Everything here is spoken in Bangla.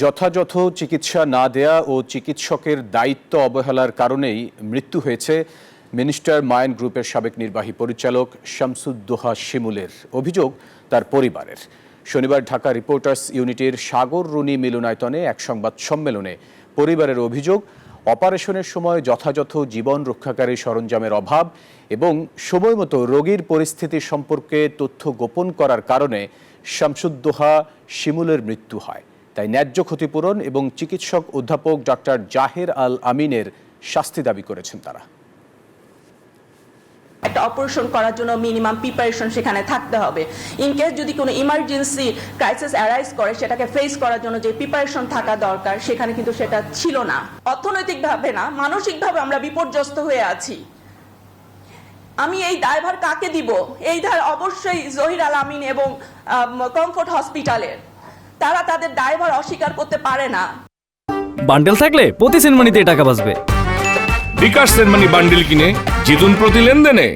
যথাযথ চিকিৎসা না দেয়া ও চিকিৎসকের দায়িত্ব অবহেলার কারণেই মৃত্যু হয়েছে মিনিস্টার মাইন্ড গ্রুপের সাবেক নির্বাহী পরিচালক শামসুদ্দোহা শিমুলের। অভিযোগ তার পরিবারের। শনিবার ঢাকা রিপোর্টার্স ইউনিটির সাগর রুনি মিলনায়তনে এক সংবাদ সম্মেলনে পরিবারের অভিযোগ, অপারেশনের সময় যথাযথ জীবন রক্ষাকারী সরঞ্জামের অভাব এবং সময়মতো রোগীর পরিস্থিতি সম্পর্কে তথ্য গোপন করার কারণে শামসুদ্দোহা শিমুলের মৃত্যু হয়। তাই ন্যায্য ক্ষতিপূরণ এবং চিকিৎসক অধ্যাপক ডক্টর জাহের আল আমিনের শাস্তি দাবি করেছেন তারা। একটা অপারেশন করার জন্য মিনিমাম প্রিপারেশন সেখানে থাকতে হবে। ইন কেস যদি কোনো ইমার্জেন্সি ক্রাইসিস অ্যারাইজ করে, সেটাকে ফেস করার জন্য যে প্রিপারেশন থাকা দরকার সেখানে কিন্তু সেটা ছিল না। অর্থনৈতিকভাবে না, মানসিকভাবে আমরা বিপর্যস্ত হয়ে আছি। আমি এই দায়ভার কাকে দিব? এই দায় অবশ্যই জহির আল আমিন এবং কমফোর্ট হসপিটালের। তারা তাদের দায়ভার অস্বীকার করতে পারে না। বান্ডেল থাকলে প্রতি সেনমানিতে টাকা বাঁচবে। বিকাশ সেনমানি বান্ডেল কিনে জিতুন প্রতি লেনদেনে।